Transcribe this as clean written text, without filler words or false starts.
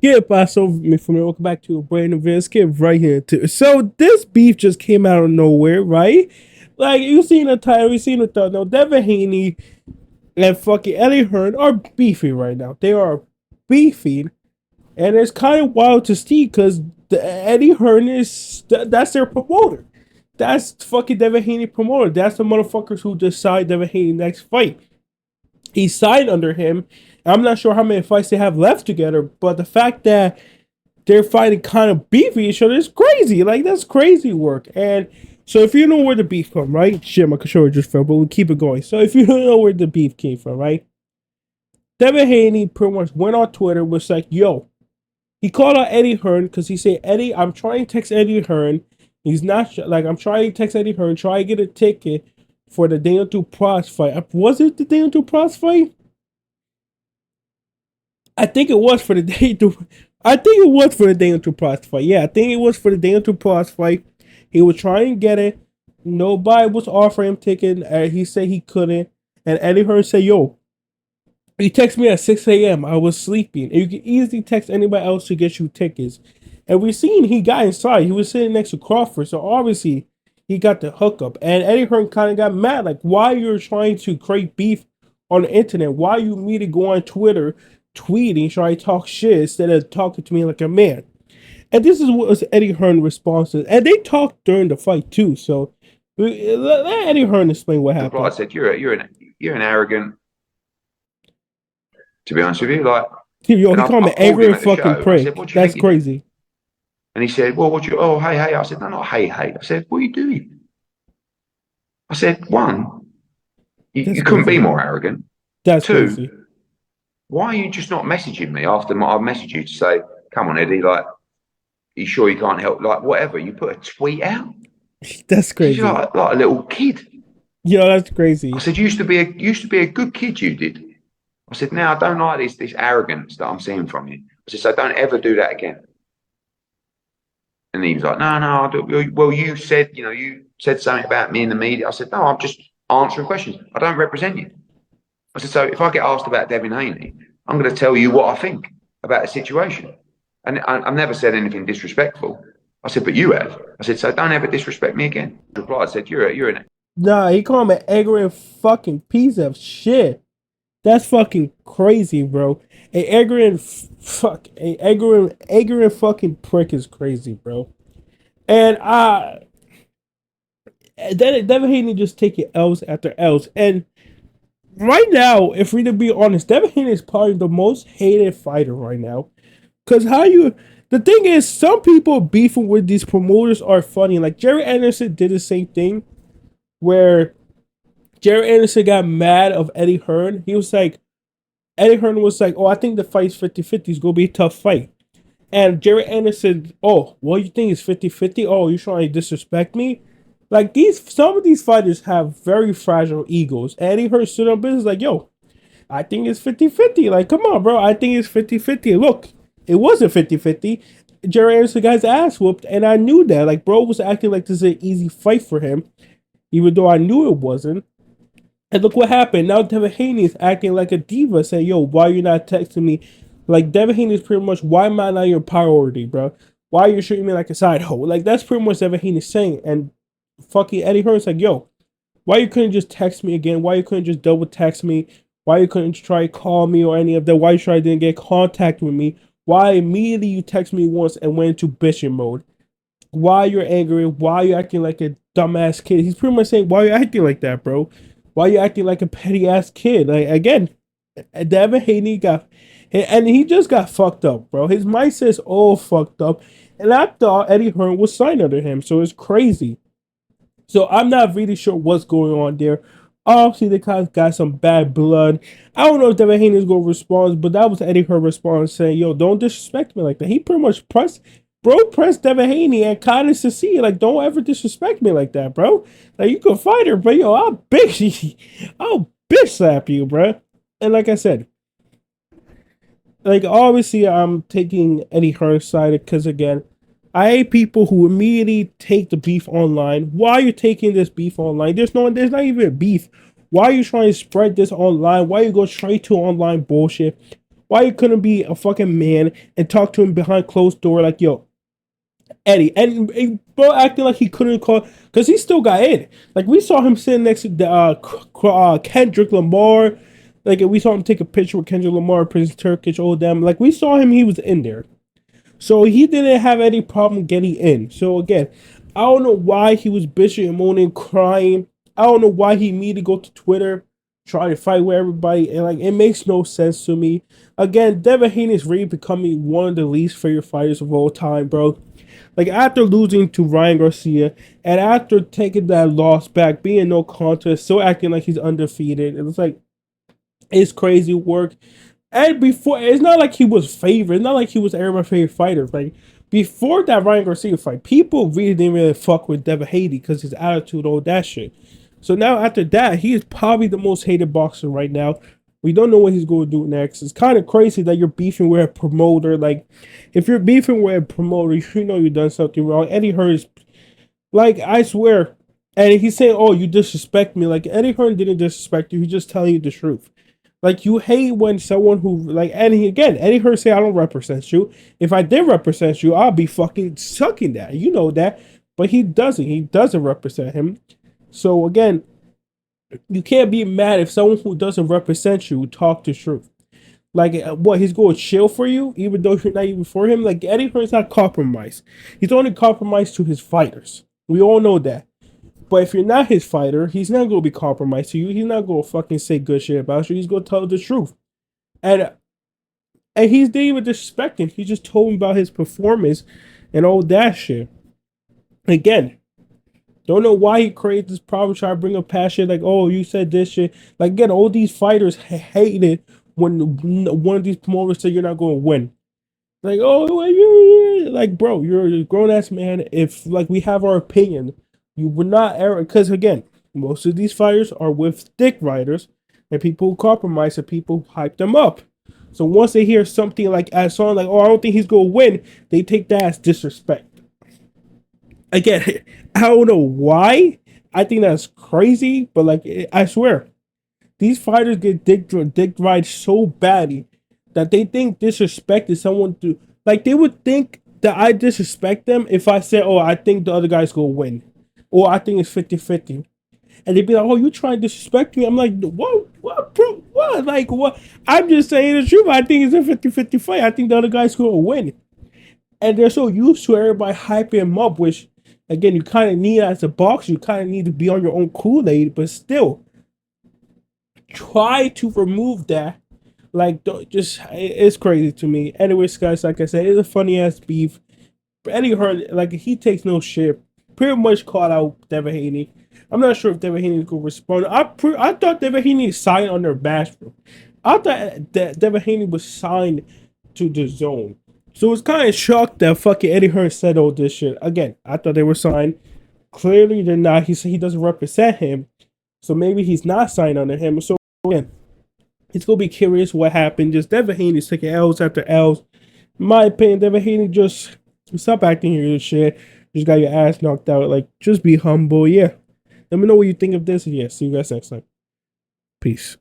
Yeah, Paso, from welcome back to Brandon Vince. Get right here too. So this beef just came out of nowhere, right? Like you seen the title, you seen the thumbnail. Devin Haney and fucking Eddie Hearn are beefing right now. They are beefing, and it's kind of wild to see because Eddie Hearn is that's their promoter. That's fucking Devin Haney promoter. That's the motherfuckers who decide Devin Haney next fight. He signed under him. I'm not sure how many fights they have left together, but the fact that they're fighting kind of beefy each other is crazy. Like that's crazy work. And so if you know where the beef come, right? Shit, my controller just fell, but we'll keep it going. So if you don't know where the beef came from, right? Devin Haney pretty much went on Twitter, was like, yo, he called out Eddie Hearn because he said, Eddie, I'm trying to text Eddie Hearn. He's not like I'm trying to text Eddie Hearn, try to get a ticket for the Daniel Dupross fight. Was it the Daniel Dupross fight? I think it was for the Daniel. I think it was for the Daniel Dupross fight. Yeah, I think it was for the Daniel Dupross fight. He was trying to get it. Nobody was offering him ticket. He said he couldn't. And Eddie Hearn said, "Yo, he texted me at 6 a.m. I was sleeping. And you can easily text anybody else to get you tickets." And we seen he got inside. He was sitting next to Crawford, so obviously he got the hookup. And Eddie Hearn kind of got mad, like, why you're trying to create beef on the internet? Why you me to go on Twitter, tweeting, trying to talk shit instead of talking to me like a man? And this is what was Eddie Hearn's response. And they talked during the fight too. So let Eddie Hearn explain what Replied, happened. said, you're an arrogant, to be honest with you. Like, Yo, and he called I me called angry him and at the fucking show and I said, prick. what do you That's think you're doing? crazy. And he said, well, oh, hey, hey. I said, no, not hey, hey. I said, what are you doing? I said, one, That's you couldn't be crazy. more arrogant. That's crazy. Two, why are you just not messaging me after I messaged you to say, come on, Eddie, like, you sure you can't help? Like, whatever. You put a tweet out. That's I said, you're crazy. like a little kid. Yo, that's I crazy. said, you used to be a good kid, you did. I said, now I don't like this arrogance that I'm seeing from you. I said, so don't ever do that again. And he was like, no, no, I don't. Well, you said something about me in the media. I said, no, I'm just answering questions. I don't represent you. I said, so if I get asked about Devin Haney, I'm going to tell you what I think about the situation. And I've never said anything disrespectful. I said, but you have. I said, so don't ever disrespect me again. He replied, I said, you're an Nah, he called me an ignorant fucking piece of shit. That's fucking crazy, bro. Ignorant fucking prick is crazy, bro. And Devin Haney just taking L's after L's. And right now, if we're to be honest, Devin Haney is probably the most hated fighter right now. Cause the thing is, some people beefing with these promoters are funny. Like Jerry Anderson did the same thing, where Jerry Anderson got mad of Eddie Hearn. Eddie Hearn was like, oh, I think the fight's 50-50. It's going to be a tough fight. And Jerry Anderson, oh, what you think is 50-50? Oh, you trying to disrespect me? Like, some of these fighters have very fragile egos. Eddie Hearn stood up business like, yo, I think it's 50-50. Like, come on, bro. I think it's 50-50. Look, it wasn't 50-50. Jerry Anderson got his ass whooped, and I knew that. Like, bro was acting like this is an easy fight for him, even though I knew it wasn't. And look what happened. Now Devin Haney is acting like a diva, saying, yo, why are you not texting me? Like, Devin Haney is pretty much, why am I not your priority, bro? Why are you treating me like a side hoe? Like, that's pretty much Devin Haney saying. And fucking Eddie Hearn's like, yo, why you couldn't just text me again? Why you couldn't just double text me? Why you couldn't try to call me or any of that? Why you try didn't get contact with me? Why immediately you text me once and went into bitching mode? Why you're angry? Why you acting like a dumbass kid? He's pretty much saying, why you acting like that, bro? Why you acting like a petty ass kid? Like again, Devin Haney and he just got fucked up, bro. His mindset's all fucked up. And I thought Eddie Hearn was signed under him, so it's crazy. So I'm not really sure what's going on there. Obviously, the guys got some bad blood. I don't know if Devin Haney is going to respond, but that was Eddie Hearn response saying, yo, don't disrespect me like that. He pretty much pressed Devin Haney and kind of succeeded. Like, don't ever disrespect me like that, bro. Like, you can fight her, but yo, I'll bitch slap you, bro. And like I said, like obviously I'm taking Eddie Hearn's side because again, I hate people who immediately take the beef online. Why are you taking this beef online? There's not even beef. Why are you trying to spread this online? Why you go straight to online bullshit? Why you couldn't be a fucking man and talk to him behind closed door like, yo, Eddie, and bro acting like he couldn't call because he still got in. Like we saw him sitting next to the Kendrick Lamar. Like we saw him take a picture with Kendrick Lamar, Prince Turkish, all them. Like we saw him, he was in there, so he didn't have any problem getting in. So again, I don't know why he was bitching and moaning, crying. I don't know why he immediately go to Twitter, try to fight with everybody, and like it makes no sense to me. Again, Devin Haney is really becoming one of the least favorite fighters of all time, bro. Like after losing to Ryan Garcia and after taking that loss back, being no contest, still acting like he's undefeated. It's like it's crazy work. And before, it's not like he was favored. It's not like he was everybody's favorite fighter. Like before that Ryan Garcia fight, people really didn't really fuck with Devin Haney because his attitude, all that shit. So now after that, he is probably the most hated boxer right now. We don't know what he's going to do next. It's kind of crazy that you're beefing with a promoter. Like, if you're beefing with a promoter, you know you've done something wrong. Eddie Hearn is, like, I swear. And he's saying, oh, you disrespect me. Like, Eddie Hearn didn't disrespect you. He's just telling you the truth. Like, you hate when someone who, like, Eddie Hearn say, I don't represent you. If I did represent you, I'll be fucking sucking that. You know that. But he doesn't. He doesn't represent him. So, again, you can't be mad if someone who doesn't represent you talk the truth. Like, what, he's going to chill for you, even though you're not even for him? Like, Eddie Hearn's not compromised. He's only compromised to his fighters. We all know that. But if you're not his fighter, he's not going to be compromised to you. He's not going to fucking say good shit about you. He's going to tell the truth. And he's not even disrespecting. He just told him about his performance and all that shit. Again, don't know why he created this problem, try to bring up passion like, oh, you said this shit. Like, again, all these fighters hate it when one of these promoters say you're not going to win. Like, oh, like, bro, you're a grown ass man. If like we have our opinion, you would not err because again, most of these fighters are with dick riders and people who compromise and people who hype them up. So once they hear something like a song like, oh, I don't think he's gonna win, they take that as disrespect. Again, I don't know why. I think that's crazy, but like I swear, these fighters get dick ride so badly that they think disrespect is someone to like. They would think that I disrespect them if I said, "Oh, I think the other guy's gonna win," or "I think it's 50-50." And they'd be like, "Oh, you trying to disrespect me?" I'm like, "What, bro? What? Like, what?" I'm just saying the truth. I think it's a 50-50 fight. I think the other guy's gonna win, and they're so used to everybody hyping him up, which again, you kind of need as a boxer. You kind of need to be on your own Kool-Aid, but still, try to remove that. Like, don't just it's crazy to me. Anyways, guys, like I said, it's a funny ass beef. But Eddie Hearn, like he takes no shit. Pretty much called out Devin Haney. I'm not sure if Devin Haney is gonna respond. I thought Devin Haney signed under Bashford. I thought that Devin Haney was signed to the zone. So it's kind of shocked that fucking Eddie Hearn said all this shit. Again, I thought they were signed. Clearly they're not. He said he doesn't represent him. So maybe he's not signed under him. So again, it's gonna be curious what happened. Just Devin Haney's taking L's after L's. In my opinion, Devin Haney just stop acting here and shit. Just got your ass knocked out. Like, just be humble. Yeah. Let me know what you think of this. Yeah, see you guys next time. Peace.